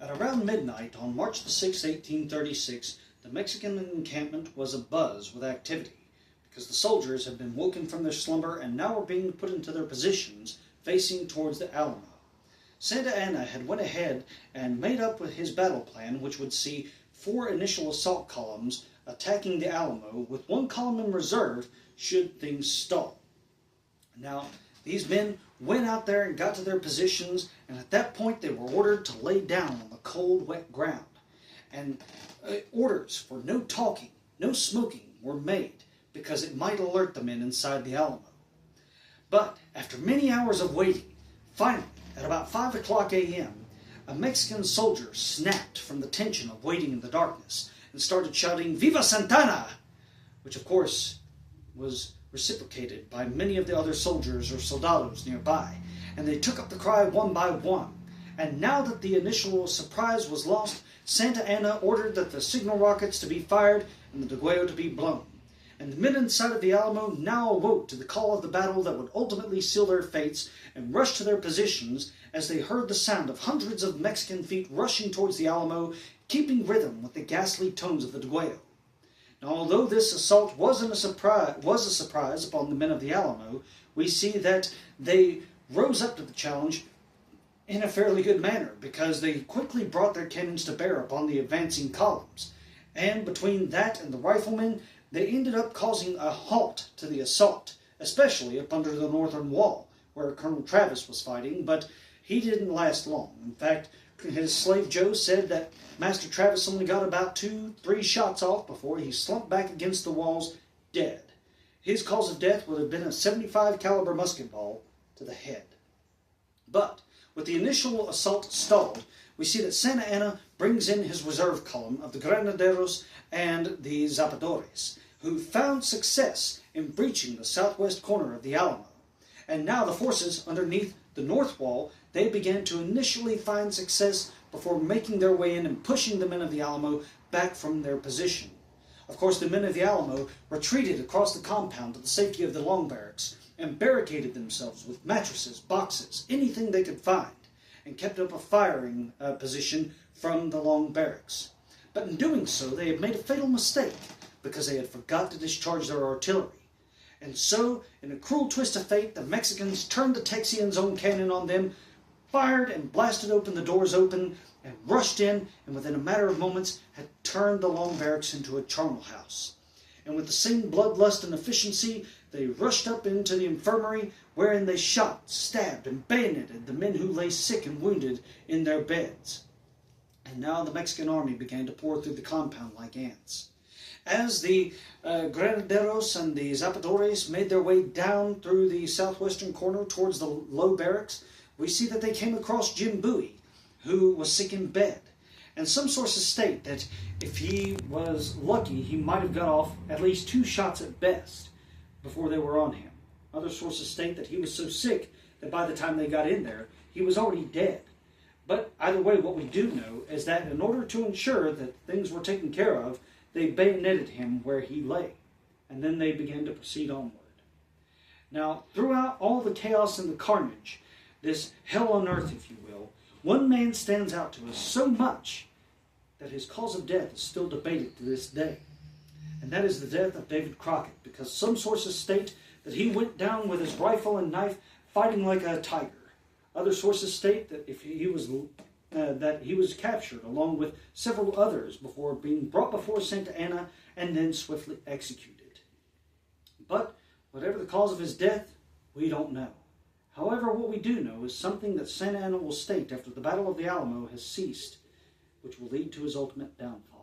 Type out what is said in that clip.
At around midnight on March the 6th, 1836, the Mexican encampment was abuzz with activity, because the soldiers had been woken from their slumber and now were being put into their positions facing towards the Alamo. Santa Anna had went ahead and made up with his battle plan, which would see 4 initial assault columns attacking the Alamo, with 1 column in reserve should things stall. Now, these men went out there and got to their positions, and at that point they were ordered to lay down on the cold, wet ground. And orders for no talking, no smoking were made, because it might alert the men inside the Alamo. But after many hours of waiting, finally, at about 5 o'clock a.m., a Mexican soldier snapped from the tension of waiting in the darkness and started shouting, "Viva Santana!" which of course was reciprocated by many of the other soldiers or soldados nearby, and they took up the cry one by one. And now that the initial surprise was lost, Santa Anna ordered that the signal rockets to be fired and the deguello to be blown. And the men inside of the Alamo now awoke to the call of the battle that would ultimately seal their fates, and rushed to their positions as they heard the sound of hundreds of Mexican feet rushing towards the Alamo, keeping rhythm with the ghastly tones of the deguello. Now, although this assault was a surprise upon the men of the Alamo, we see that they rose up to the challenge in a fairly good manner, because they quickly brought their cannons to bear upon the advancing columns. And between that and the riflemen, they ended up causing a halt to the assault, especially up under the northern wall, where Colonel Travis was fighting, but he didn't last long. In fact, his slave Joe said that Master Travis only got about 2-3 shots off before he slumped back against the walls, dead. His cause of death would have been a 75 caliber musket ball to the head. But with the initial assault stalled, we see that Santa Anna brings in his reserve column of the Granaderos and the Zapadores, who found success in breaching the southwest corner of the Alamo. And now the forces underneath the north wall, they began to initially find success before making their way in and pushing the men of the Alamo back from their position. Of course, the men of the Alamo retreated across the compound to the safety of the long barracks and barricaded themselves with mattresses, boxes, anything they could find, and kept up a firing position from the long barracks. But in doing so, they had made a fatal mistake, because they had forgot to discharge their artillery. And so, in a cruel twist of fate, the Mexicans turned the Texians' own cannon on them, fired and blasted open the doors open, and rushed in, and within a matter of moments had turned the long barracks into a charnel house. And with the same bloodlust and efficiency, they rushed up into the infirmary, wherein they shot, stabbed, and bayoneted the men who lay sick and wounded in their beds. And now the Mexican army began to pour through the compound like ants. As the Granaderos and the Zapadores made their way down through the southwestern corner towards the low barracks, we see that they came across Jim Bowie, who was sick in bed. And some sources state that if he was lucky, he might have got off at least 2 shots at best before they were on him. Other sources state that he was so sick that by the time they got in there, he was already dead. But either way, what we do know is that in order to ensure that things were taken care of, they bayoneted him where he lay, and then they began to proceed onward. Now, throughout all the chaos and the carnage, this hell on earth, if you will, one man stands out to us so much that his cause of death is still debated to this day. And that is the death of David Crockett, because some sources state that he went down with his rifle and knife fighting like a tiger. Other sources state that he was captured along with several others before being brought before Santa Anna and then swiftly executed. But whatever the cause of his death, we don't know. However, what we do know is something that Santa Anna will state after the Battle of the Alamo has ceased, which will lead to his ultimate downfall.